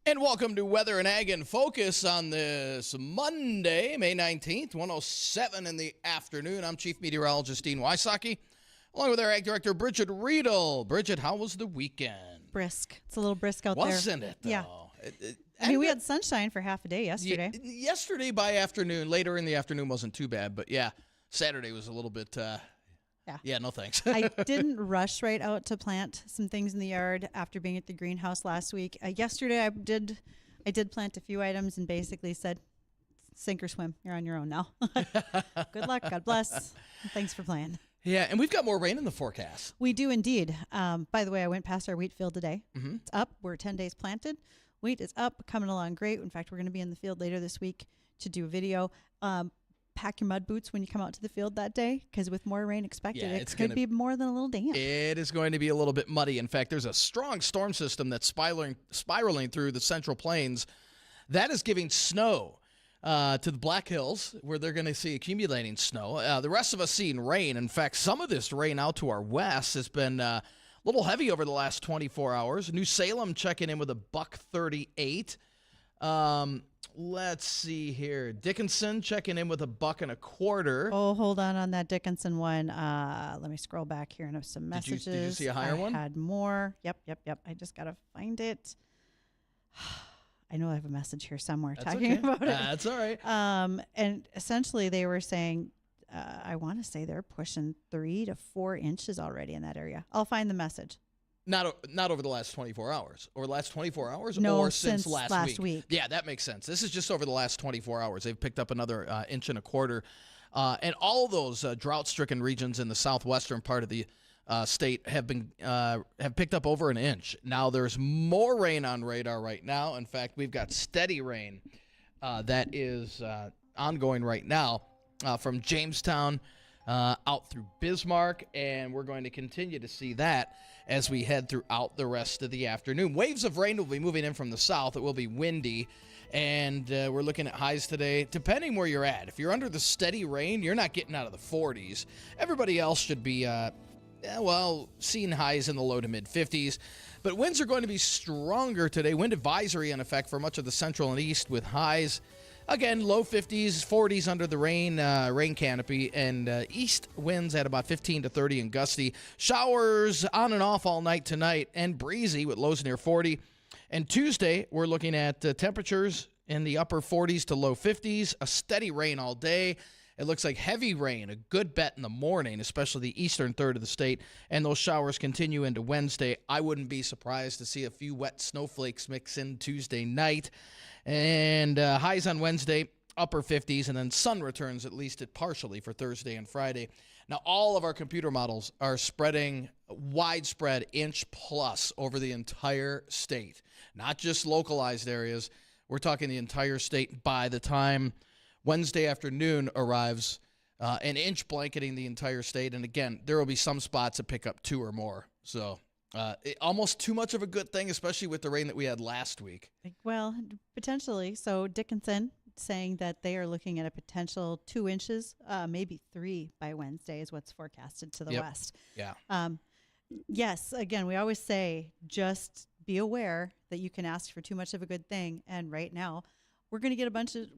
And welcome to Weather and Ag in Focus on this Monday, May 19th, 1:07 in the afternoon. I'm Chief Meteorologist Dean Wysocki, along with our Ag Director, Bridgette Readel. Bridgette, how was the weekend? Brisk. It's a little brisk out there. Wasn't it, though? Yeah. We had sunshine for half a day yesterday. Yesterday by afternoon, later in the afternoon wasn't too bad, but yeah, Saturday was a little bit... Yeah, no thanks. I didn't rush right out to plant some things in the yard after being at the greenhouse last week. Yesterday, I did plant a few items and basically said, sink or swim. You're on your own now. Good luck. God bless. Thanks for playing. Yeah, and we've got more rain in the forecast. We do indeed. By the way, I went past our wheat field today. Mm-hmm. It's up. We're 10 days planted. Wheat is up, coming along great. In fact, we're going to be in the field later this week to do a video. Pack your mud boots when you come out to the field that day, because with more rain expected, it's going to be more than a little damp. It is going to be a little bit muddy. In fact, there's a strong storm system that's spiraling through the Central Plains. That is giving snow to the Black Hills, where they're going to see accumulating snow. The rest of us seeing rain. In fact, some of this rain out to our west has been a little heavy over the last 24 hours. New Salem checking in with a $1.38. Let's see here. Dickinson checking in with a $1.25. Oh, hold on that Dickinson one. Let me scroll back here and have some messages. Did you see a higher one? I had more. Yep. I just got to find it. I know I have a message here somewhere talking about it. That's all right. And essentially they were saying, I want to say they're pushing 3 to 4 inches already in that area. I'll find the message. Not over the last 24 hours. Over the last 24 hours? No, or since last week. Yeah, that makes sense. This is just over the last 24 hours. They've picked up another 1.25 inches. And all those drought-stricken regions in the southwestern part of the state have picked up over 1 inch. Now, there's more rain on radar right now. In fact, we've got steady rain that is ongoing right now from Jamestown out through Bismarck, and we're going to continue to see that as we head throughout the rest of the afternoon. Waves of rain will be moving in from the south. It will be windy, and we're looking at highs today, depending where you're at. If you're under the steady rain, you're not getting out of the 40s. Everybody else should be, seeing highs in the low to mid-50s. But winds are going to be stronger today. Wind advisory in effect for much of the central and east with highs. Again, low 50s, 40s under the rain canopy, and east winds at about 15 to 30 and gusty. Showers on and off all night tonight, and breezy with lows near 40. And Tuesday, we're looking at temperatures in the upper 40s to low 50s, a steady rain all day. It looks like heavy rain, a good bet in the morning, especially the eastern third of the state, and those showers continue into Wednesday. I wouldn't be surprised to see a few wet snowflakes mix in Tuesday night. And highs on Wednesday, upper 50s, and then sun returns at least partially for Thursday and Friday. Now, all of our computer models are spreading widespread inch plus over the entire state, not just localized areas. We're talking the entire state by the time Wednesday afternoon arrives, an inch blanketing the entire state. And again, there will be some spots that pick up 2 or more. So almost too much of a good thing, especially with the rain that we had last week. Well, potentially. So Dickinson saying that they are looking at a potential 2 inches, maybe 3 by Wednesday is what's forecasted to the west. Yeah. Yes. Again, we always say just be aware that you can ask for too much of a good thing. And right now, we're going to get a bunch of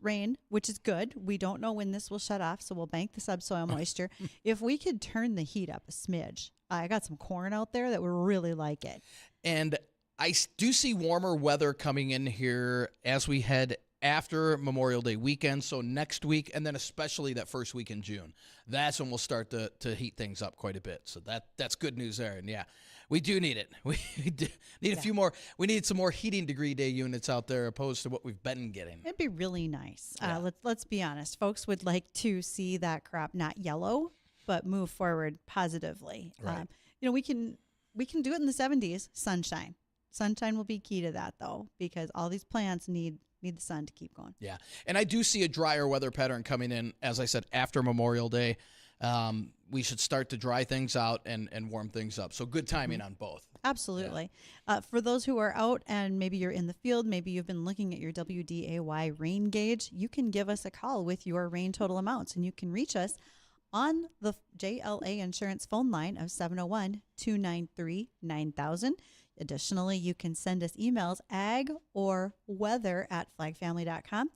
rain, which is good. We don't know when this will shut off, so we'll bank the subsoil moisture. If we could turn the heat up a smidge, I got some corn out there that would really like it. And I do see warmer weather coming in here as we head after Memorial Day weekend, so next week, and then especially that first week in June. That's when we'll start to heat things up quite a bit. So that's good news there. And yeah, we do need it. We need a few more. We need some more heating degree day units out there opposed to what we've been getting. It'd be really nice. Yeah. Let's be honest. Folks would like to see that crop not yellow, but move forward positively. Right. We can do it in the 70s. Sunshine. Sunshine will be key to that, though, because all these plants need the sun to keep going. Yeah, and I do see a drier weather pattern coming in, as I said, after Memorial Day. We should start to dry things out and warm things up. So good timing on both. Absolutely. Yeah. For those who are out and maybe you're in the field, maybe you've been looking at your WDAY rain gauge, you can give us a call with your rain total amounts, and you can reach us on the JLA Insurance phone line of 701-293-9000. Additionally, you can send us emails, ag or weather @flagfamily.com.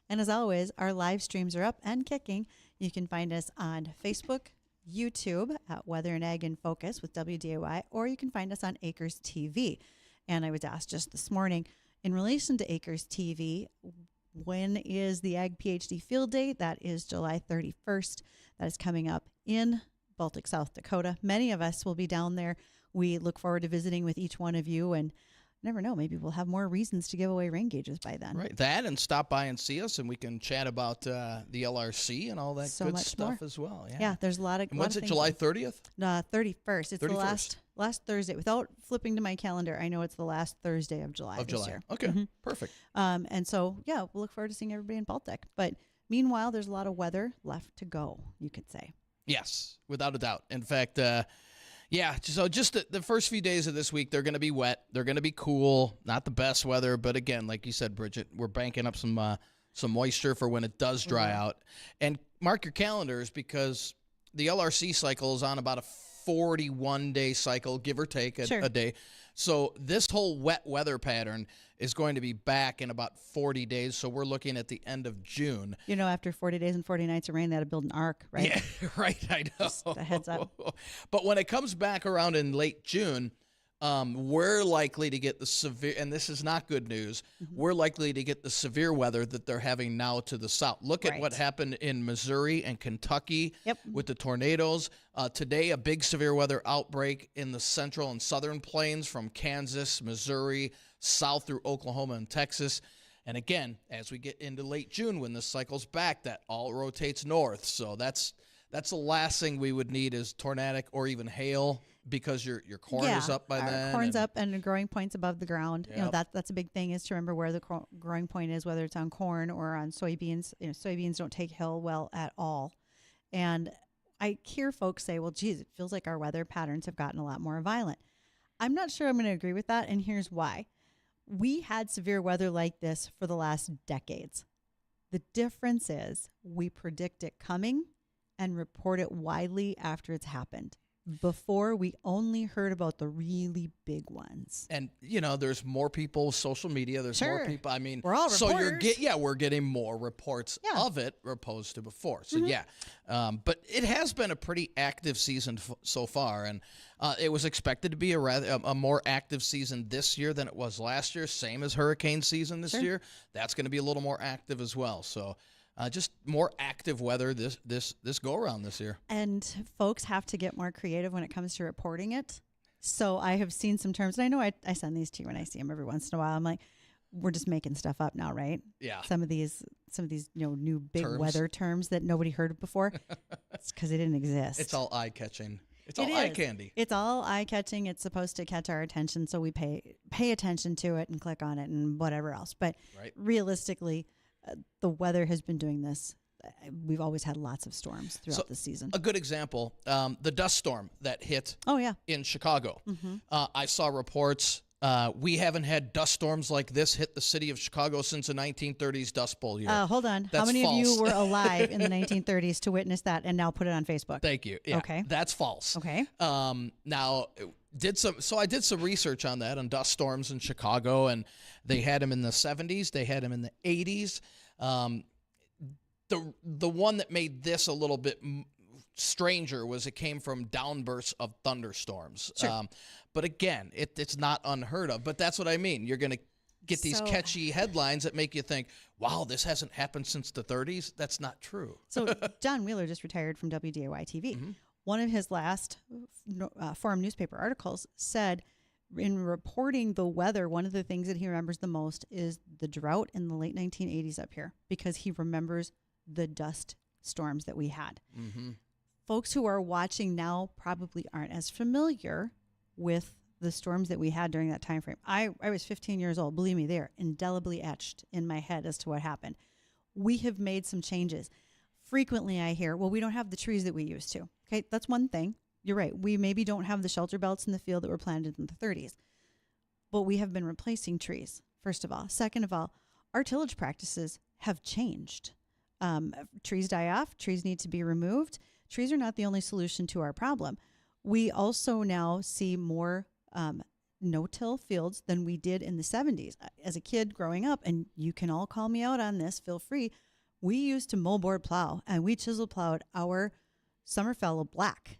And as always, our live streams are up and kicking. You can find us on Facebook, YouTube at Weather and Ag in Focus with WDAY, or you can find us on Acres TV. And I was asked just this morning, in relation to Acres TV, when is the Ag PhD Field Day? That is July 31st. That is coming up in Baltic, South Dakota. Many of us will be down there. We look forward to visiting with each one of you, and never know, maybe we'll have more reasons to give away rain gauges by then. Right, that and stop by and see us, and we can chat about the LRC and all that So good much stuff more. as well. Yeah, there's a lot of. And when's it, July 30th? 31st. It's 31st. the last Thursday. Without flipping to my calendar, I know it's the last Thursday of July this year. Okay, perfect. And so, yeah, we'll look forward to seeing everybody in Baltic. But meanwhile, there's a lot of weather left to go, you could say. Yes, without a doubt. In fact, yeah, so just the first few days of this week, they're going to be wet. They're going to be cool. Not the best weather, but again, like you said, Bridgette, we're banking up some moisture for when it does dry out. And mark your calendars, because the LRC cycle is on about a 41-day cycle, give or take a day. So this whole wet weather pattern is going to be back in about 40 days. So we're looking at the end of June. You know, after 40 days and 40 nights of rain, that'll build an arc, right? Yeah, right. I know. Just a heads up. But when it comes back around in late June, we're likely to get the severe, and this is not good news, we're likely to get the severe weather that they're having now to the south. Look at what happened in Missouri and Kentucky with the tornadoes. Today, a big severe weather outbreak in the central and southern plains from Kansas, Missouri, south through Oklahoma and Texas. And again, as we get into late June, when this cycle's back, that all rotates north. So that's the last thing we would need is tornadic or even hail, because your corn is up by then. Corn's up and the growing point's above the ground. You know, that's a big thing, is to remember where the growing point is, whether it's on corn or on soybeans. You know, soybeans don't take hail well at all. And I hear folks say, well, geez, it feels like our weather patterns have gotten a lot more violent. I'm not sure I'm going to agree with that, and here's why. We had severe weather like this for the last decades. The difference is we predict it coming and report it widely after it's happened. Before, we only heard about the really big ones. And, you know, there's more people, social media, there's more people. I mean, we're all reporters. We're getting more reports of it opposed to before. So, but it has been a pretty active season so far. And it was expected to be a more active season this year than it was last year. Same as hurricane season this year. That's going to be a little more active as well. So, just more active weather this go around this year. And folks have to get more creative when it comes to reporting it. So I have seen some terms, and I know I send these to you when I see them every once in a while. I'm like, we're just making stuff up now, right? Yeah. Some of these new big terms. Weather terms that nobody heard of before. It's because they didn't exist. It's all eye catching. It's all eye candy. It's all eye catching. It's supposed to catch our attention, so we pay attention to it and click on it and whatever else. But realistically, the weather has been doing this. We've always had lots of storms throughout the season. A good example, the dust storm that hit in Chicago. I saw reports. We haven't had dust storms like this hit the city of Chicago since the 1930s Dust Bowl year. Hold on. That's How many false. of you were alive in the 1930s to witness that and now put it on Facebook? Thank you. Yeah, okay. That's false. Okay. Now, I did some research on that, on dust storms in Chicago, and they had them in the 70s. They had them in the 80s. The one that made this a little bit stranger was it came from downbursts of thunderstorms. Sure. But again, it's not unheard of. But that's what I mean. You're going to get these catchy headlines that make you think, wow, this hasn't happened since the 30s. That's not true. So John Wheeler just retired from WDAY TV. One of his last Forum newspaper articles said, in reporting the weather, one of the things that he remembers the most is the drought in the late 1980s up here, because he remembers the dust storms that we had. Folks who are watching now probably aren't as familiar with the storms that we had during that time frame. I was 15 years old. Believe me, they're indelibly etched in my head as to what happened. We have made some changes. Frequently I hear, well, we don't have the trees that we used to. Okay, that's one thing. You're right. We maybe don't have the shelter belts in the field that were planted in the 30s, but we have been replacing trees, first of all. Second of all, our tillage practices have changed. Trees die off. Trees need to be removed. Trees are not the only solution to our problem. We also now see more no-till fields than we did in the 70s. As a kid growing up, and you can all call me out on this, feel free, we used to moldboard plow, and we chisel plowed our summer fallow black.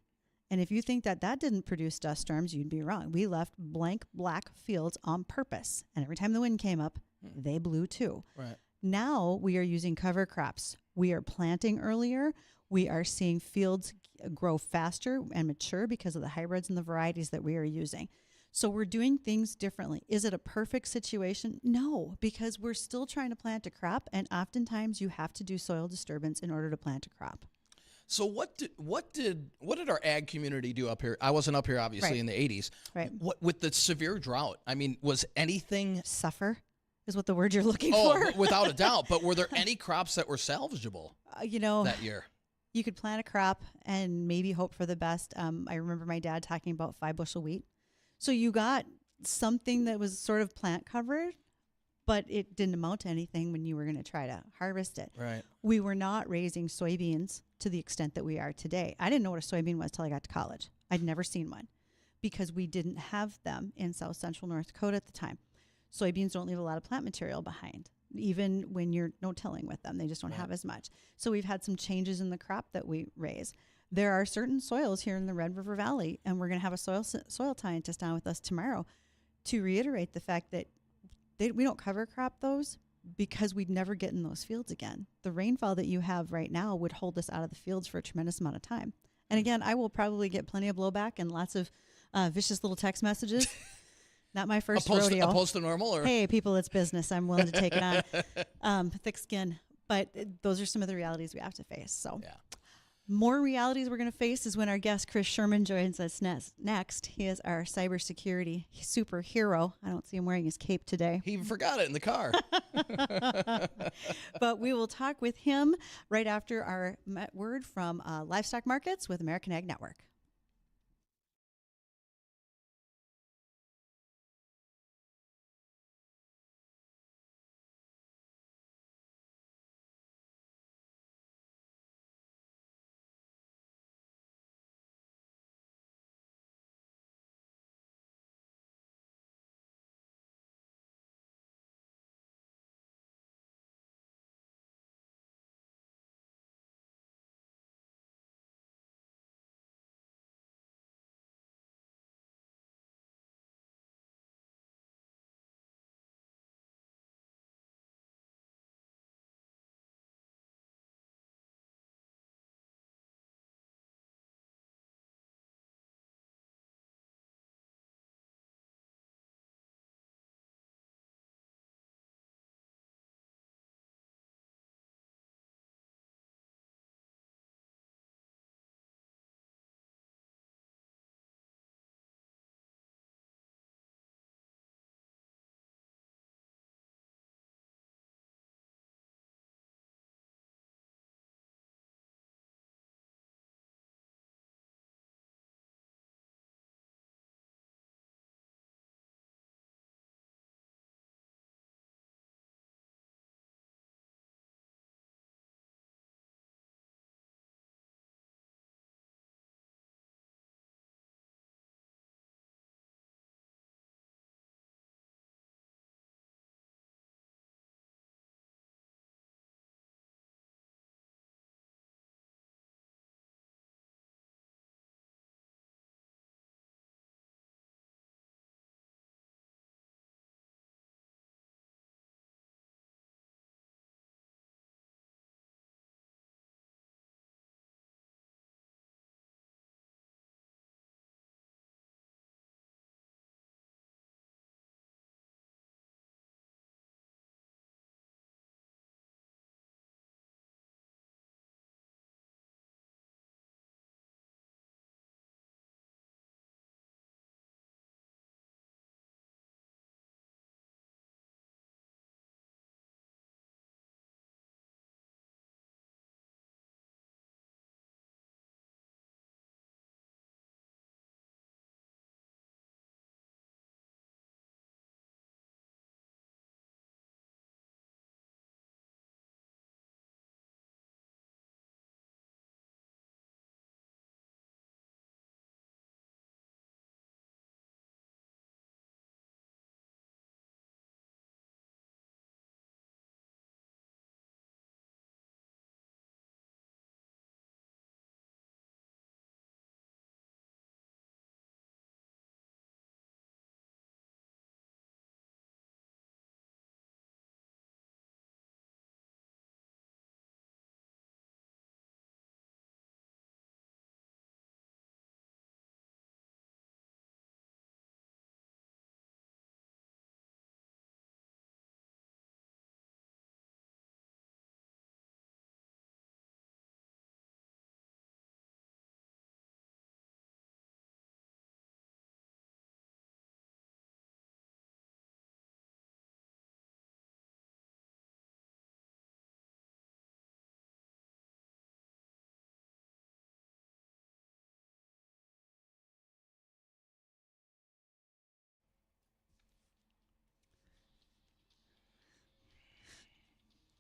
And if you think that that didn't produce dust storms, you'd be wrong. We left blank black fields on purpose. And every time the wind came up, they blew too. Right. Now we are using cover crops. We are planting earlier. We are seeing fields grow faster and mature because of the hybrids and the varieties that we are using. So we're doing things differently. Is it a perfect situation? No, because we're still trying to plant a crop, and oftentimes you have to do soil disturbance in order to plant a crop. So what did our ag community do up here? I wasn't up here obviously in the 80s. Right. What with the severe drought? I mean, was anything Suffer is what the word you're looking Oh, for. without a doubt. But were there any crops that were salvageable that year? You could plant a crop and maybe hope for the best. I remember my dad talking about 5-bushel wheat. So you got something that was sort of plant covered, but it didn't amount to anything when you were going to try to harvest it. Right. We were not raising soybeans to the extent that we are today. I didn't know what a soybean was till I got to college. I'd never seen one because we didn't have them in South Central North Dakota at the time. Soybeans don't leave a lot of plant material behind, even when you're no-tilling with them. They just don't have as much. So we've had some changes in the crop that we raise. There are certain soils here in the Red River Valley, and we're going to have a soil scientist on with us tomorrow to reiterate the fact that we don't cover crop those because we'd never get in those fields again. The rainfall that you have right now would hold us out of the fields for a tremendous amount of time. And again, I will probably get plenty of blowback and lots of vicious little text messages. Not my first rodeo. Opposed to normal? Or? Hey, people, it's business. I'm willing to take it on. Thick skin. But those are some of the realities we have to face. So more realities we're going to face is when our guest, Chris Sherman, joins us next. He is our cybersecurity superhero. I don't see him wearing his cape today. He even forgot it in the car. But we will talk with him right after our word from Livestock Markets with American Ag Network.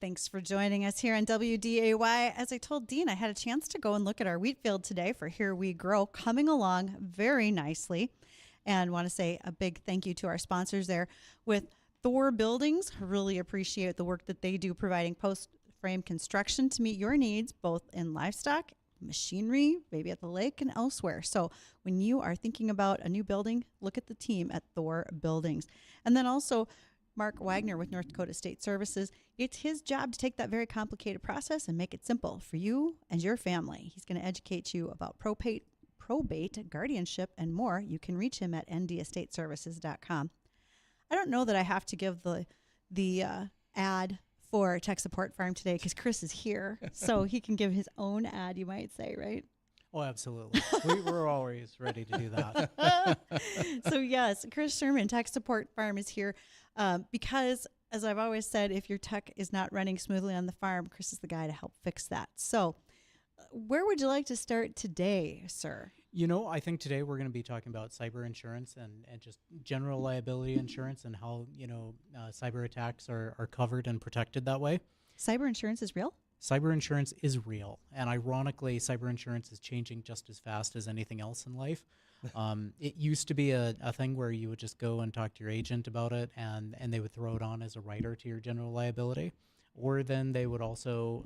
Thanks for joining us here on WDAY. As I told Dean, I had a chance to go and look at our wheat field today for Here We Grow, coming along very nicely. And want to say a big thank you to our sponsors there with Thor Buildings. I really appreciate the work that they do providing post-frame construction to meet your needs, both in livestock, machinery, maybe at the lake and elsewhere. So when you are thinking about a new building, look at the team at Thor Buildings. And then also Mark Wagner with North Dakota State Services. It's his job to take that very complicated process and make it simple for you and your family. He's going to educate you about probate, guardianship, and more. You can reach him at ndestateservices.com. I don't know that I have to give the ad for Tech Support Farm today because Chris is here, so he can give his own ad, you might say, right? Oh, absolutely. We're always ready to do that. So yes, Chris Sherman, Tech Support Farm, is here because, as I've always said, if your tech is not running smoothly on the farm, Chris is the guy to help fix that. So where would you like to start today, sir? You know, I think today we're going to be talking about cyber insurance and just general liability insurance and how, cyber attacks are covered and protected that way. Cyber insurance is real? Cyber insurance is real. And ironically, cyber insurance is changing just as fast as anything else in life. It used to be a thing where you would just go and talk to your agent about it and they would throw it on as a rider to your general liability. Or then they would also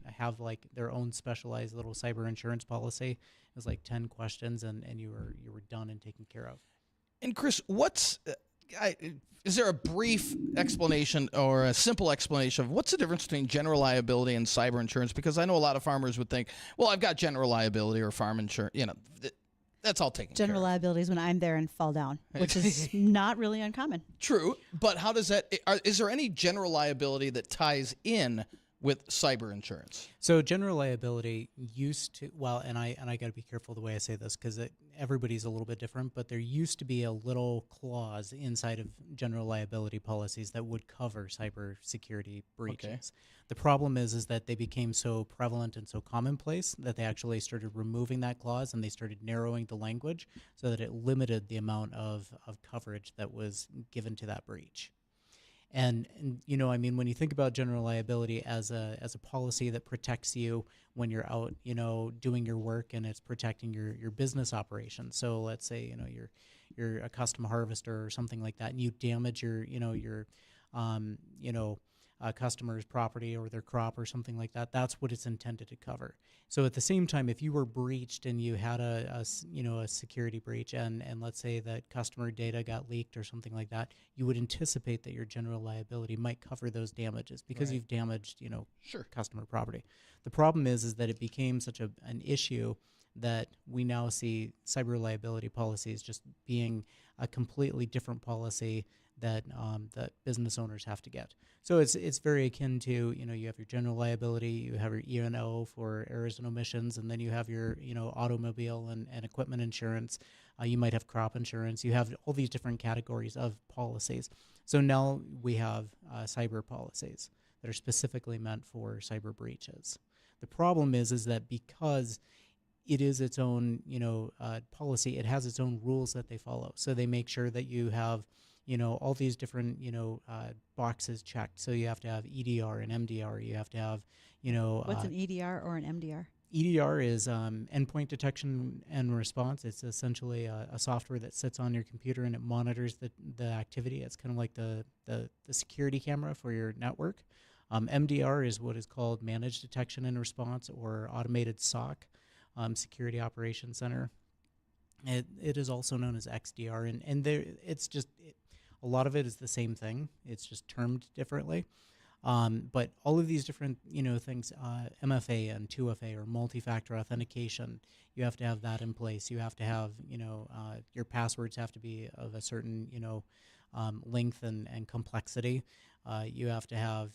have like their own specialized little cyber insurance policy. It was like 10 questions and you were done and taken care of. And Chris, is there a brief explanation or a simple explanation of what's the difference between general liability and cyber insurance? Because I know a lot of farmers would think, well, I've got general liability or farm insurance, that's all taken care of. General liability is when I'm there and fall down, which is not really uncommon. True, but how does that? Is there any general liability that ties in with cyber insurance? So general liability used to, and I got to be careful the way I say this because everybody's a little bit different, but there used to be a little clause inside of general liability policies that would cover cyber security breaches. Okay. The problem is that they became so prevalent and so commonplace that they actually started removing that clause and they started narrowing the language so that it limited the amount of coverage that was given to that breach. And when you think about general liability as a policy that protects you when you're out, doing your work and it's protecting your business operations. So let's say, you're a custom harvester or something like that and you damage your customer's property or their crop or something like that. That's what it's intended to cover. So at the same time, if you were breached and you had a security breach and let's say that customer data got leaked or something like that, you would anticipate that your general liability might cover those damages because you've damaged, customer property. The problem is that it became such an issue that we now see cyber liability policies just being a completely different policy that business owners have to get. So it's very akin to, you have your general liability, you have your E&O for errors and omissions, and then you have your, automobile and equipment insurance. You might have crop insurance. You have all these different categories of policies. So now we have cyber policies that are specifically meant for cyber breaches. The problem is that because it is its own, policy, it has its own rules that they follow. So they make sure that you have all these different, boxes checked. So you have to have EDR and MDR. You have to have, What's an EDR or an MDR? EDR is endpoint detection and response. It's essentially a software that sits on your computer and it monitors the activity. It's kind of like the security camera for your network. MDR is what is called managed detection and response or automated SOC, Security Operations Center. It is also known as XDR, and a lot of it is the same thing. It's just termed differently. But all of these different, things, MFA and 2FA or multi-factor authentication, you have to have that in place. You have to have, your passwords have to be of a certain, length and complexity. You have to have,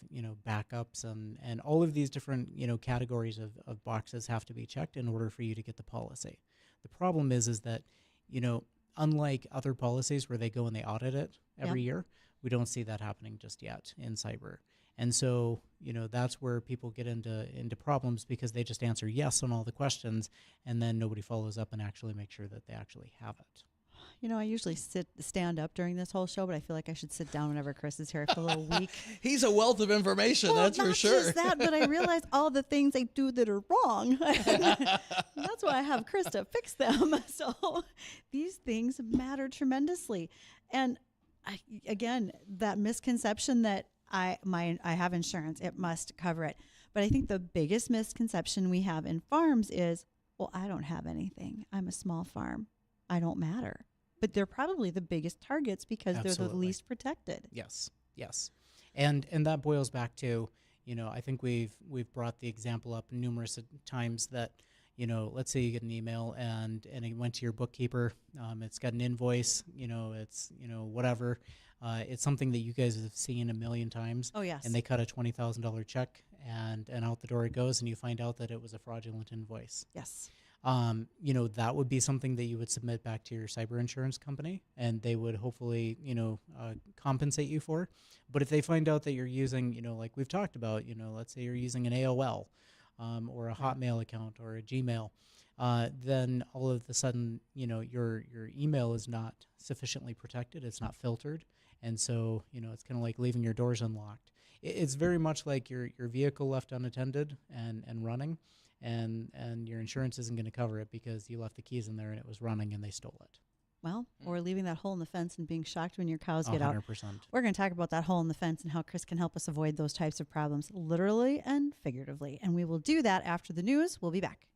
backups and all of these different, categories of boxes have to be checked in order for you to get the policy. The problem is that, unlike other policies where they go and they audit it every year, we don't see that happening just yet in cyber. And so, that's where people get into problems because they just answer yes on all the questions and then nobody follows up and actually make sure that they actually have it. I usually stand up during this whole show, but I feel like I should sit down whenever Chris is here. I feel a little weak. He's a wealth of information, Well, that's for not sure. just that, but I realize all the things I do that are wrong. That's why I have Chris to fix them. So these things matter tremendously. And again, that misconception that I have insurance, it must cover it. But I think the biggest misconception we have in farms is, well, I don't have anything. I'm a small farm. I don't matter. But they're probably the biggest targets because they're the least protected. Yes, yes. And that boils back to, I think we've brought the example up numerous times that, let's say you get an email and it went to your bookkeeper. It's got an invoice, it's, whatever. It's something that you guys have seen a million times. Oh, yes. And they cut a $20,000 check and out the door it goes, and you find out that it was a fraudulent invoice. Yes. That would be something that you would submit back to your cyber insurance company, and they would hopefully, compensate you for. But if they find out that you're using, like we've talked about, let's say you're using an AOL or a Hotmail account or a Gmail, then all of a sudden, your email is not sufficiently protected. It's not filtered. And so, it's kind of like leaving your doors unlocked. It's very much like your vehicle left unattended and running. And your insurance isn't going to cover it because you left the keys in there and it was running and they stole it. Well, or leaving that hole in the fence and being shocked when your cows get out. 100%. We're going to talk about that hole in the fence and how Chris can help us avoid those types of problems, literally and figuratively. And we will do that after the news. We'll be back.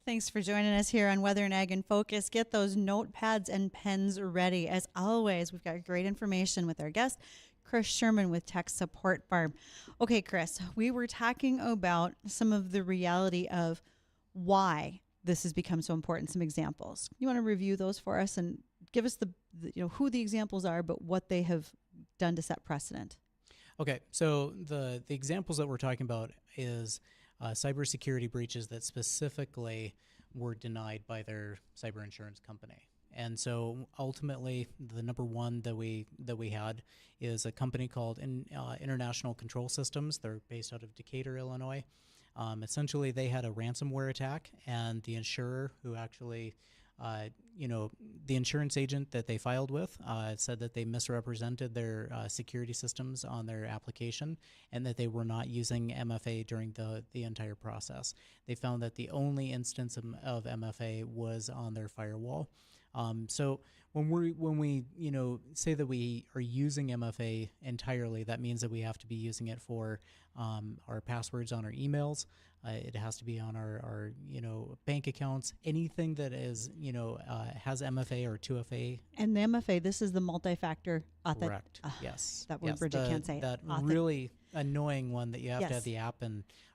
Thanks for joining us here on Weather and Ag in Focus. Get those notepads and pens ready. As always, we've got great information with our guest, Chris Sherman with Tech Support Farm. Okay, Chris, we were talking about some of the reality of why this has become so important, some examples. You want to review those for us and give us the who the examples are, but what they have done to set precedent. Okay, so the examples that we're talking about is cybersecurity breaches that specifically were denied by their cyber insurance company. And so ultimately, the number one that we had is a company called International Control Systems. They're based out of Decatur, Illinois. Essentially, they had a ransomware attack, and the insurer who actually the insurance agent that they filed with said that they misrepresented their security systems on their application and that they were not using MFA during the entire process. They found that the only instance of MFA was on their firewall. So when we say that we are using MFA entirely, that means that we have to be using it for our passwords on our emails. It has to be on our bank accounts. Anything that is has MFA or 2FA. And the MFA, this is the multi-factor Correct. Yes. That word yes. Bridgette can't say. That really annoying one that you have to have the app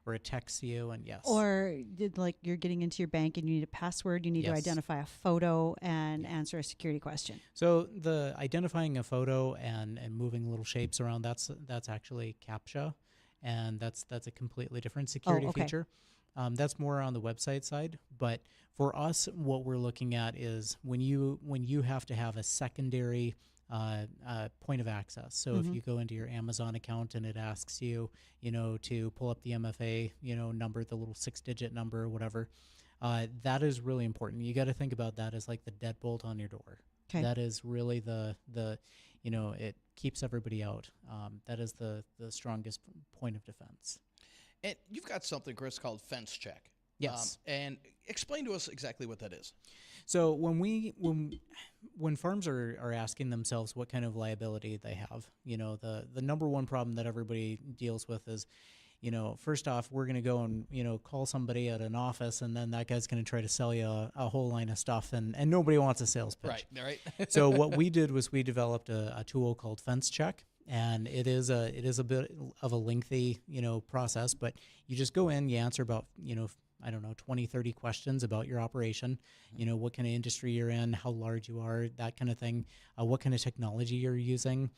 or it texts you and yes. Or like you're getting into your bank and you need a password, you need to identify a photo and answer a security question. So the identifying a photo and moving little shapes around, that's actually CAPTCHA, and that's a completely different security feature. That's more on the website side, but for us, what we're looking at is when you have to have a secondary point of access. So if you go into your Amazon account and it asks you, to pull up the MFA, number, the little 6-digit number or whatever, that is really important. You got to think about that as like the deadbolt on your door. Okay. That is really the it keeps everybody out. That is the strongest point of defense. And you've got something, Chris, called Fence Check. Yes. And explain to us exactly what that is. So when farms are asking themselves what kind of liability they have, the number one problem that everybody deals with is, first off, we're going to go and, call somebody at an office, and then that guy's going to try to sell you a whole line of stuff, and nobody wants a sales pitch. Right. So what we did was we developed a tool called Fence Check. And it is a bit of a lengthy, process, but you just go in, you answer about, 20, 30 questions about your operation, what kind of industry you're in, how large you are, that kind of thing, what kind of technology you're using.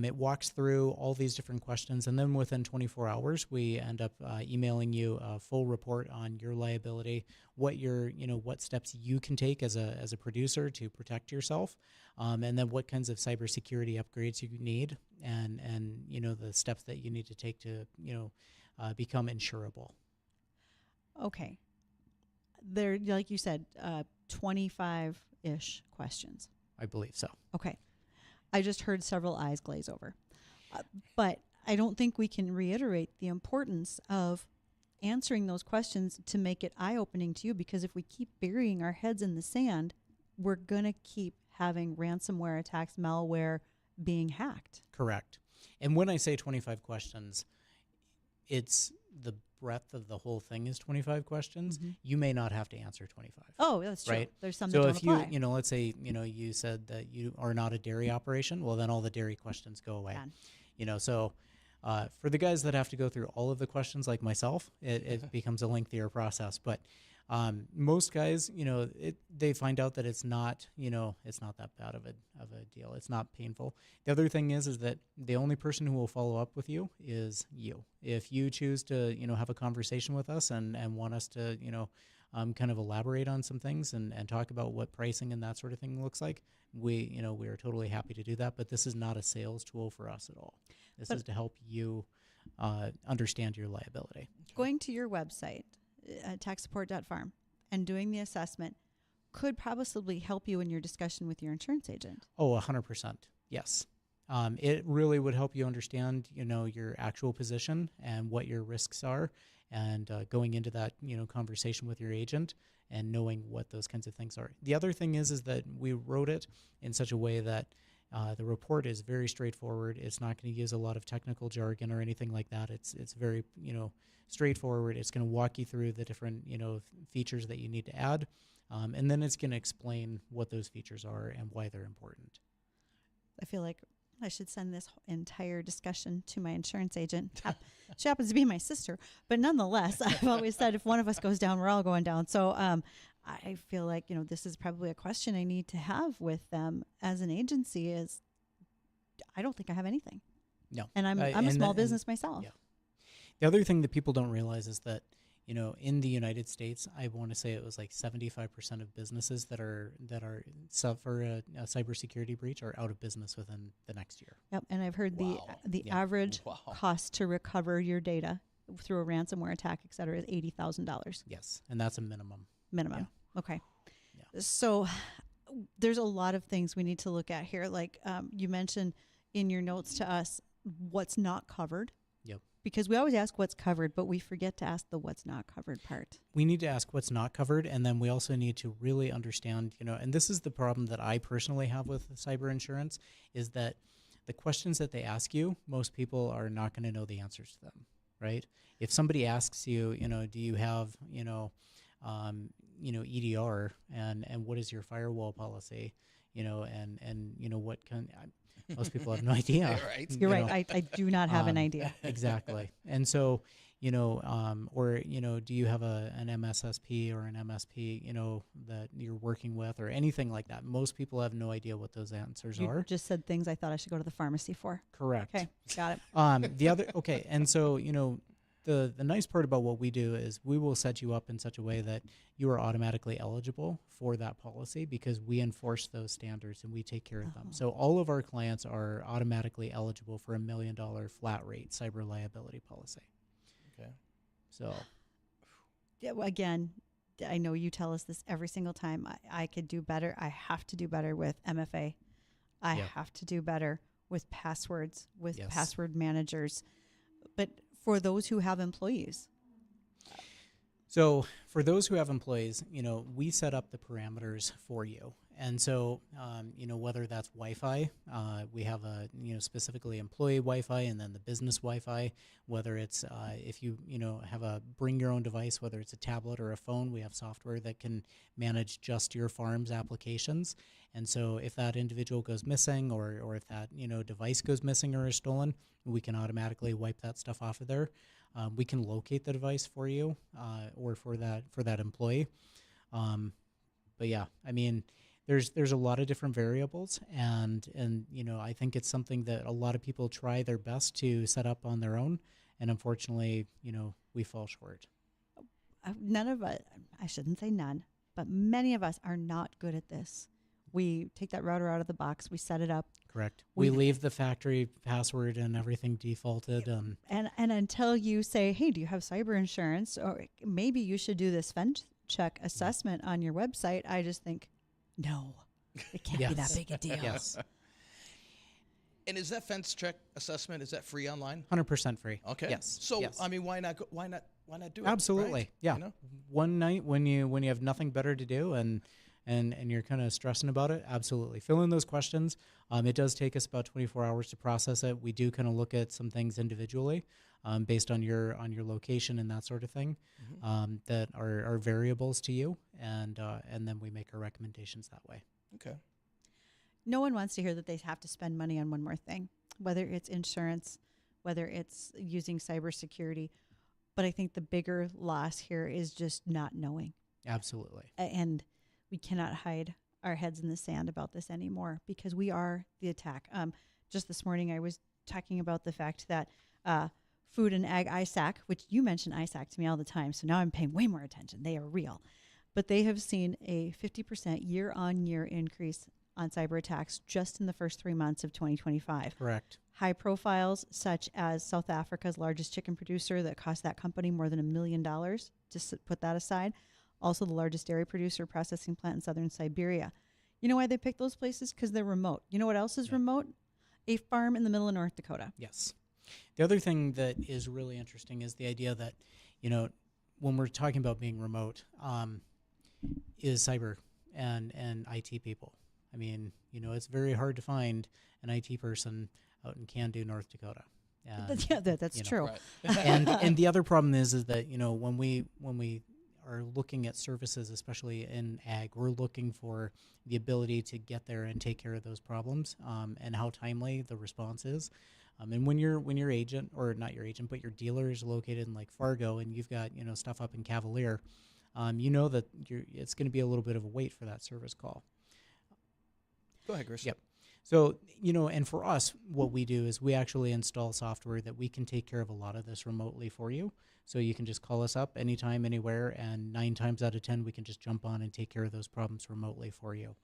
It walks through all these different questions, and then within 24 hours, we end up emailing you a full report on your liability, what steps you can take as a producer to protect yourself, and then what kinds of cybersecurity upgrades you need, and the steps that you need to take to become insurable. Okay, there, like you said, 25-ish questions. I believe so. Okay. I just heard several eyes glaze over. But I don't think we can reiterate the importance of answering those questions to make it eye-opening to you, because if we keep burying our heads in the sand, we're going to keep having ransomware attacks, malware being hacked. Correct. And when I say 25 questions, it's the breadth of the whole thing is 25 questions. You may not have to answer 25. Oh, that's true. Right? There's some so that don't if apply. you let's say you said that you are not a dairy operation, well then all the dairy questions go away. So for the guys that have to go through all of the questions like myself, it becomes a lengthier process. But most guys, they find out that it's not that bad of a deal. It's not painful. The other thing is that the only person who will follow up with you is you. If you choose to, have a conversation with us and want us to, kind of elaborate on some things and talk about what pricing and that sort of thing looks like, we are totally happy to do that. But this is not a sales tool for us at all. This is to help you understand your liability. Going to your website, techsupport.farm, and doing the assessment could possibly help you in your discussion with your insurance agent. Oh, 100%. Yes. It really would help you understand, your actual position and what your risks are, and going into that, conversation with your agent and knowing what those kinds of things are. The other thing is that we wrote it in such a way that The report is very straightforward. It's not going to use a lot of technical jargon or anything like that. It's very, straightforward. It's going to walk you through the different, features that you need to add. And then it's going to explain what those features are and why they're important. I feel like I should send this entire discussion to my insurance agent. She happens to be my sister, but nonetheless, I've always said if one of us goes down, we're all going down. So I feel like, this is probably a question I need to have with them as an agency is I don't think I have anything. No. And I'm a small business myself. Yeah. The other thing that people don't realize is that, in the United States, I want to say it was like 75% of businesses that suffer a cybersecurity breach are out of business within the next year. Yep, and I've heard the average cost to recover your data through a ransomware attack, et cetera, is $80,000. Yes, and that's a minimum. Minimum. Yeah. Okay. Yeah. So there's a lot of things we need to look at here. Like you mentioned in your notes to us, what's not covered. Yep. Because we always ask what's covered, but we forget to ask the what's not covered part. We need to ask what's not covered, and then we also need to really understand, and this is the problem that I personally have with cyber insurance, is that the questions that they ask you, most people are not going to know the answers to them, right? If somebody asks you, do you have, EDR, and what is your firewall policy, and what can... Most people have no idea. Right. You're right. I do not have an idea. Exactly. And so, or, do you have an MSSP or an MSP, that you're working with or anything like that? Most people have no idea what those answers are. You just said things I thought I should go to the pharmacy for. Correct. Okay, got it. And so, the nice part about what we do is we will set you up in such a way that you are automatically eligible for that policy because we enforce those standards and we take care of them. So all of our clients are automatically eligible for $1 million flat rate cyber liability policy. Okay. So. Yeah, well, again, I know you tell us this every single time. I could do better. I have to do better with MFA. I have to do better with passwords, with password managers. But for those who have employees. So for those who have employees, we set up the parameters for you. And so, whether that's Wi-Fi, we have specifically employee Wi-Fi and then the business Wi-Fi, whether it's, if you, have a bring your own device, whether it's a tablet or a phone, we have software that can manage just your farm's applications. And so if that individual goes missing or if that, device goes missing or is stolen, we can automatically wipe that stuff off of there. We can locate the device for you or for that employee. But yeah, I mean, there's a lot of different variables, and I think it's something that a lot of people try their best to set up on their own, and unfortunately, we fall short. None of us, I shouldn't say none, but many of us are not good at this. We take that router out of the box, we set it up. Correct. We leave the factory password and everything defaulted. And until you say, hey, do you have cyber insurance? Or maybe you should do this fence check assessment on your website. I just think, no, it can't be that big a deal. Yes. And is that fence check assessment, is that free online? 100% free. Okay. Yes. So, yes. I mean, why not do it? Absolutely. Right? Yeah. One night when you have nothing better to do and you're kind of stressing about it, absolutely. Fill in those questions. It does take us about 24 hours to process it. We do kind of look at some things individually based on your location and that sort of thing that are variables to you, and then we make our recommendations that way. Okay. No one wants to hear that they have to spend money on one more thing, whether it's insurance, whether it's using cybersecurity. But I think the bigger loss here is just not knowing. Absolutely. And we cannot hide our heads in the sand about this anymore because we are the attack. Just this morning, I was talking about the fact that Food and Ag ISAC, which you mention ISAC to me all the time, so now I'm paying way more attention. They are real. But they have seen a 50% year-on-year increase on cyber attacks just in the first 3 months of 2025. Correct. High profiles such as South Africa's largest chicken producer that cost that company more than $1 million, just put that aside. Also the largest dairy producer processing plant in southern Siberia. You know why they picked those places? Because they're remote. You know what else is remote? A farm in the middle of North Dakota. Yes. The other thing that is really interesting is the idea that, when we're talking about being remote, is cyber and IT people. I mean, you know, it's very hard to find an IT person out in Candu, North Dakota. Yeah, that's true. Right. And the other problem is that, you know, when we are looking at services, especially in ag, we're looking for the ability to get there and take care of those problems, and how timely the response is. And when your agent, or not your agent, but your dealer is located in like Fargo, and you've got, you know, stuff up in Cavalier, you know that it's going to be a little bit of a wait for that service call. Go ahead, Chris. Yep. So, you know, and for us, what we do is we actually install software that we can take care of a lot of this remotely for you. So you can just call us up anytime, anywhere, and 9 times out of 10, we can just jump on and take care of those problems remotely for you.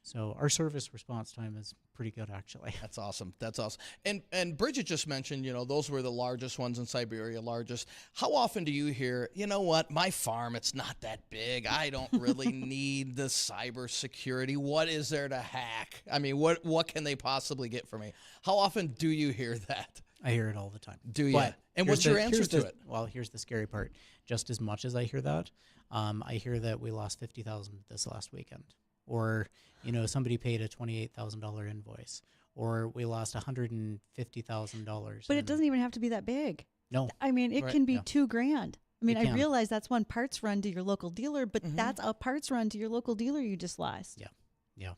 So our service response time is pretty good, actually. That's awesome. That's awesome. And Bridgette just mentioned, you know, those were the largest ones in Siberia, largest. How often do you hear, you know what, my farm, it's not that big. I don't really need the cybersecurity. What is there to hack? I mean, what can they possibly get from me? How often do you hear that? I hear it all the time. Do you? But And what's your answer to it? Well, here's the scary part. Just as much as I hear that, I hear that we lost $50,000 this last weekend. Or, you know, somebody paid a $28,000 invoice, or we lost $150,000. But it doesn't even have to be that big. No. I mean, it can be $2,000. I mean, It I can. realize that's one parts run to your local dealer, but that's a parts run to your local dealer you just lost. Yeah.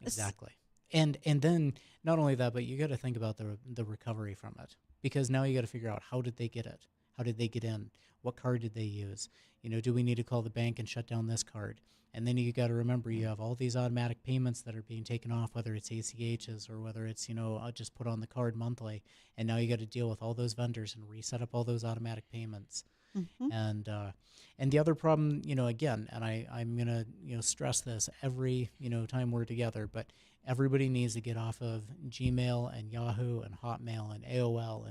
Exactly. And then not only that, but you got to think about the recovery from it, because now you got to figure out, how did they get it? How did they get in? What card did they use? You know, do we need to call the bank and shut down this card? And then you got to remember, you have all these automatic payments that are being taken off, whether it's ACHs or whether it's, you know, just put on the card monthly. And now you got to deal with all those vendors and reset up all those automatic payments. And the other problem, you know, again, and I'm going to, you know, stress this every, you know, time we're together, but everybody needs to get off of Gmail and Yahoo and Hotmail and AOL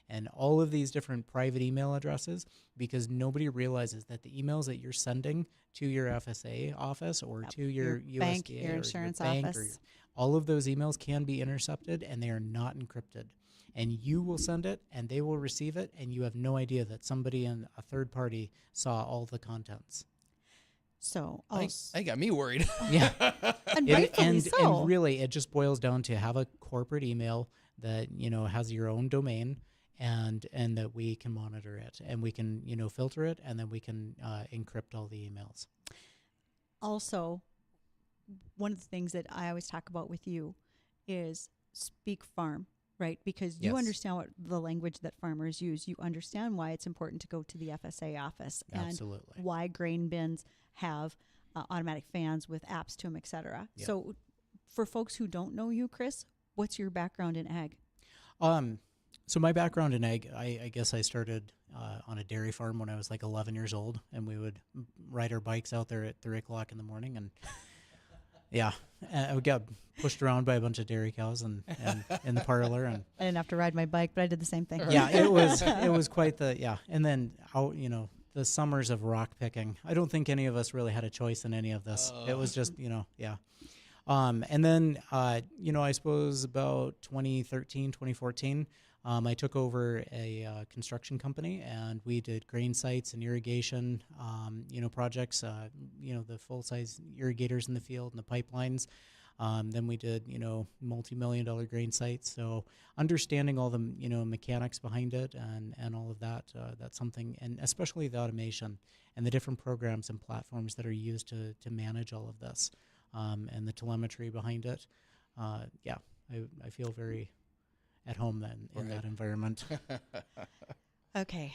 and all of these different private email addresses, because nobody realizes that the emails that you're sending to your FSA office or to your bank, USDA your or insurance your bank, office, all of those emails can be intercepted, and they are not encrypted. And you will send it, and they will receive it, and you have no idea that somebody in a third party saw all the contents. So I got me worried. Yeah. and rightfully so. And really, it just boils down to have a corporate email that, you know, has your own domain, and that we can monitor it, and we can, you know, filter it, and then we can encrypt all the emails. Also, one of the things that I always talk about with you is speak farm, right? Because you understand what the language that farmers use. You understand why it's important to go to the FSA office, Absolutely. and why grain bins have automatic fans with apps to them, et cetera. Yeah. So for folks who don't know you, Chris, what's your background in ag? So my background in ag, I guess I started on a dairy farm when I was like 11 years old, and we would ride our bikes out there at 3 o'clock in the morning, and we got pushed around by a bunch of dairy cows and in the parlor. And I didn't have to ride my bike, but I did the same thing. yeah, it was quite the and then out, you know, the summers of rock picking. I don't think any of us really had a choice in any of this. It was just, you know, and then you know, I suppose about 2013, 2014. I took over a construction company, and we did grain sites and irrigation, you know, projects, you know, the full-size irrigators in the field and the pipelines. Then we did, you know, multi-million-dollar grain sites. So understanding all the, you know, mechanics behind it and all of that, that's something, and especially the automation and the different programs and platforms that are used to manage all of this, and the telemetry behind it. I feel very at home then in that environment. Okay.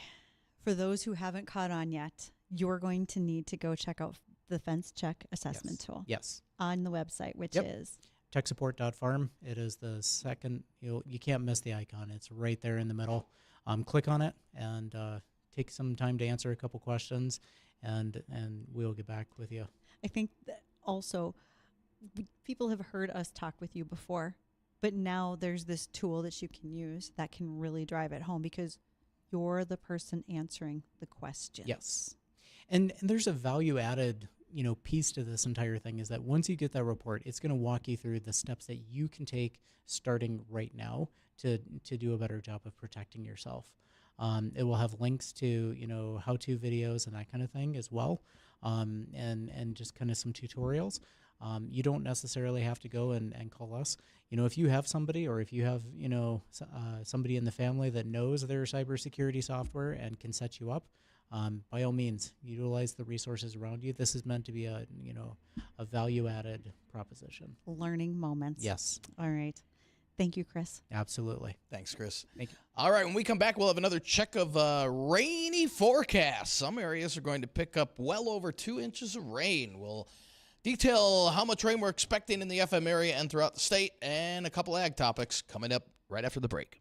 For those who haven't caught on yet, you're going to need to go check out the fence check assessment tool Yes. on the website, which is techsupport.farm. It is the second, you can't miss the icon. It's right there in the middle. Click on it and take some time to answer a couple questions, and we'll get back with you. I think that also people have heard us talk with you before, but now there's this tool that you can use that can really drive it home, because you're the person answering the questions. Yes. And there's a value added, you know, piece to this entire thing, is that once you get that report, it's going to walk you through the steps that you can take starting right now to do a better job of protecting yourself. It will have links to, you know, how-to videos and that kind of thing as well, and just kind of some tutorials. You don't necessarily have to go and call us. If you have somebody, or if you have, somebody in the family that knows their cybersecurity software and can set you up, by all means, utilize the resources around you. This is meant to be a value-added proposition. Learning moments. Yes. All right. Thank you, Chris. Absolutely. Thanks, Chris. Thank you. All right, when we come back, we'll have another check of rainy forecast. Some areas are going to pick up well over 2 inches of rain. We'll detail how much rain we're expecting in the FM area and throughout the state, and a couple ag topics coming up right after the break.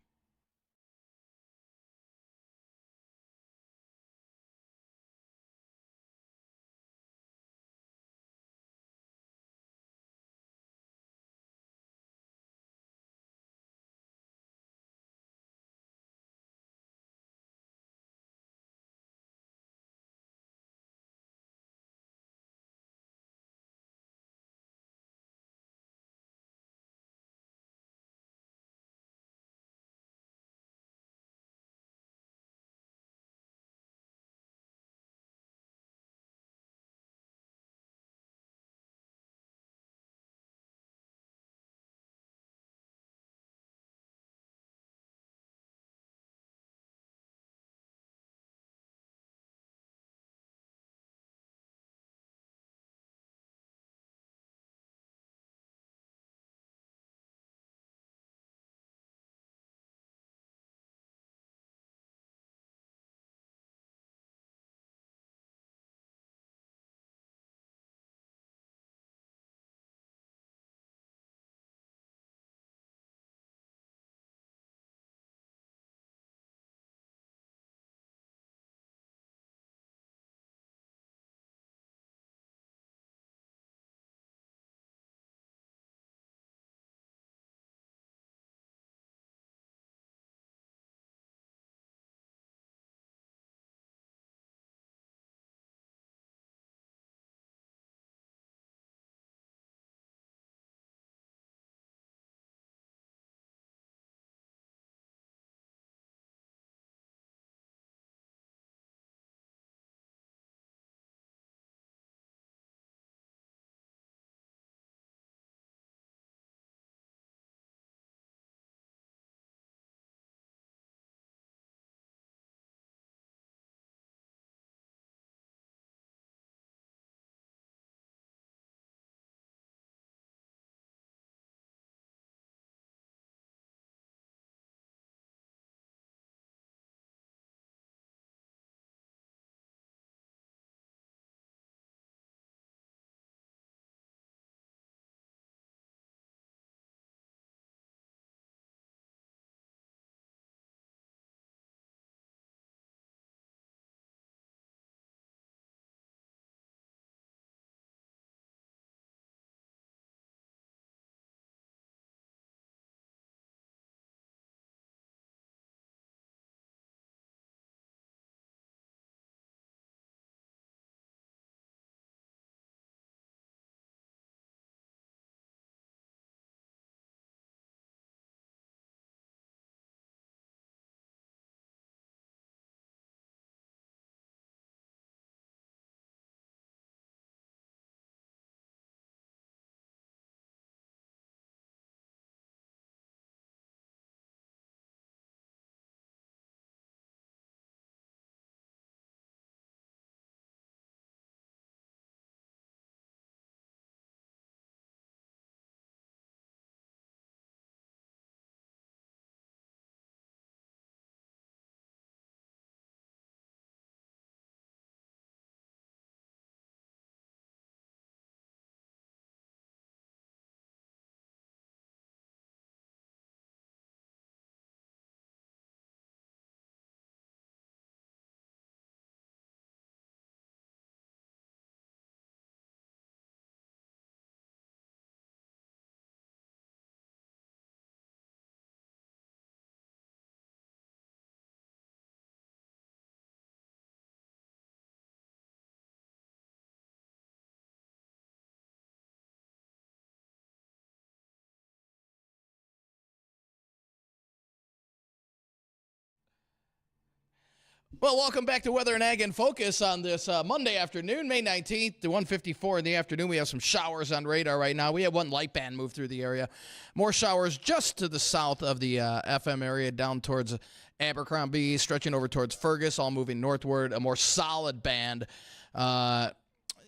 Well, welcome back to Weather and Ag in Focus on this Monday afternoon, May 19th, to 1:54 in the afternoon. We have some showers on radar right now. We have one light band move through the area. More showers just to the south of the FM area, down towards Abercrombie, stretching over towards Fergus, all moving northward. A more solid band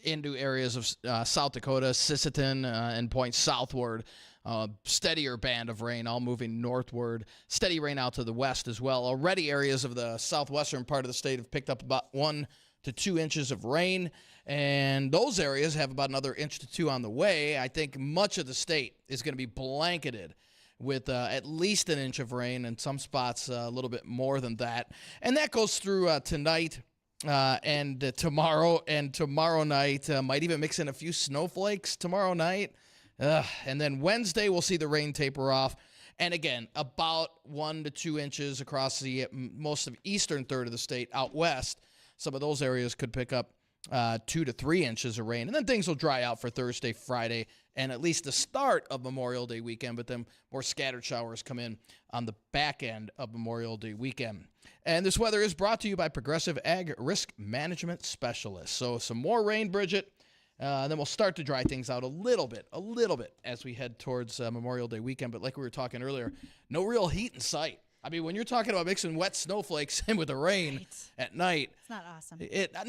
into areas of South Dakota, Sisseton, and points southward. Steadier band of rain, all moving northward. Steady rain out to the west as well. Already areas of the southwestern part of the state have picked up about 1 to 2 inches of rain, and those areas have about another inch to 2 on the way. I think much of the state is going to be blanketed with at least an inch of rain, and some spots a little bit more than that. And that goes through tonight and tomorrow night. Might even mix in a few snowflakes tomorrow night. And then Wednesday, we'll see the rain taper off. And again, about 1 to 2 inches across the most of eastern third of the state out west. Some of those areas could pick up 2 to 3 inches of rain. And then things will dry out for Thursday, Friday, and at least the start of Memorial Day weekend. But then more scattered showers come in on the back end of Memorial Day weekend. And this weather is brought to you by Progressive Ag Risk Management Specialists. So some more rain, Bridgette. Then we'll start to dry things out a little bit as we head towards Memorial Day weekend. But like we were talking earlier, no real heat in sight. I mean, when you're talking about mixing wet snowflakes in with the rain at night, It's not awesome.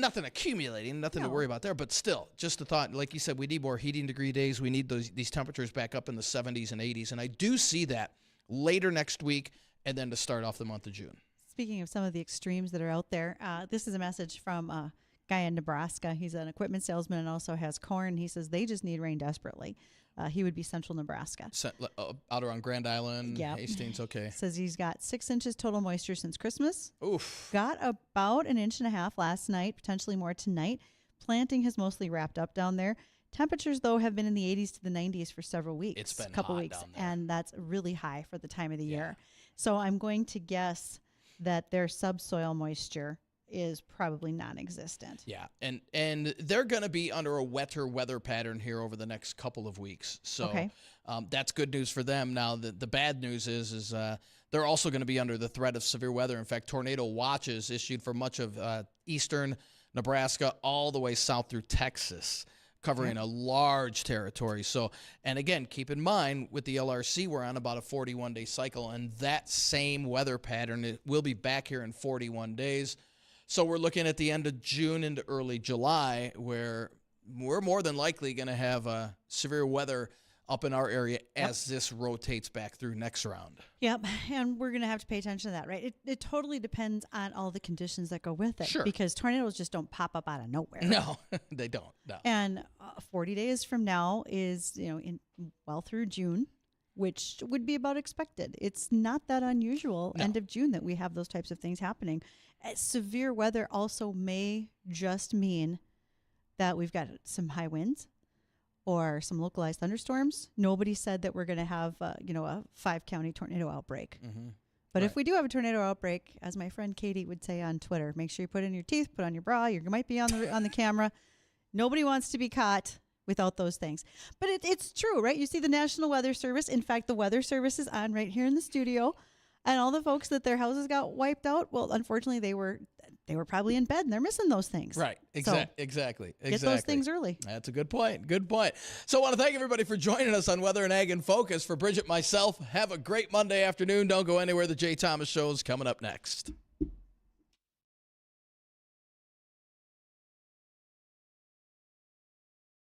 Nothing accumulating, nothing to worry about there. But still, just a thought, like you said, we need more heating degree days. We need these temperatures back up in the 70s and 80s. And I do see that later next week and then to start off the month of June. Speaking of some of the extremes that are out there, this is a message from guy in Nebraska. He's an equipment salesman and also has corn. He says they just need rain desperately. He would be central Nebraska. Out around Grand Island, Yep. Hastings, okay. Says he's got 6 inches total moisture since Christmas. Oof. Got about 1.5 inches last night, potentially more tonight. Planting has mostly wrapped up down there. Temperatures, though, have been in the 80s to the 90s for several weeks. It's been couple hot weeks, down there. and that's really high for the time of the year. So I'm going to guess that their subsoil moisture is probably non-existent. Yeah, and they're going to be under a wetter weather pattern here over the next couple of weeks. So that's good news for them. Now, the bad news is they're also going to be under the threat of severe weather. In fact, tornado watches issued for much of eastern Nebraska all the way south through Texas, covering a large territory. So, and again, keep in mind, with the LRC, we're on about a 41-day cycle, and that same weather pattern will be back here in 41 days. So we're looking at the end of June into early July, where we're more than likely going to have severe weather up in our area as this rotates back through next round. Yep, and we're going to have to pay attention to that, right? It totally depends on all the conditions that go with it. Sure. Because tornadoes just don't pop up out of nowhere. No, they don't. No. And 40 days from now is, well through June, which would be about expected. It's not that unusual, end of June, that we have those types of things happening. Severe weather also may just mean that we've got some high winds or some localized thunderstorms. Nobody said that we're going to have, a 5-county tornado outbreak. Mm-hmm. But if we do have a tornado outbreak, as my friend Katie would say on Twitter, make sure you put in your teeth, put on your bra. You might be on the camera. Nobody wants to be caught without those things. But it's true, right? You see the National Weather Service. In fact, the Weather Service is on right here in the studio. And all the folks that their houses got wiped out, well, unfortunately, they were probably in bed and they're missing those things. Right. Exactly. Get those things early. That's a good point. Good point. So I want to thank everybody for joining us on Weather and Ag in Focus. For Bridgette, myself, have a great Monday afternoon. Don't go anywhere. The Jay Thomas Show is coming up next.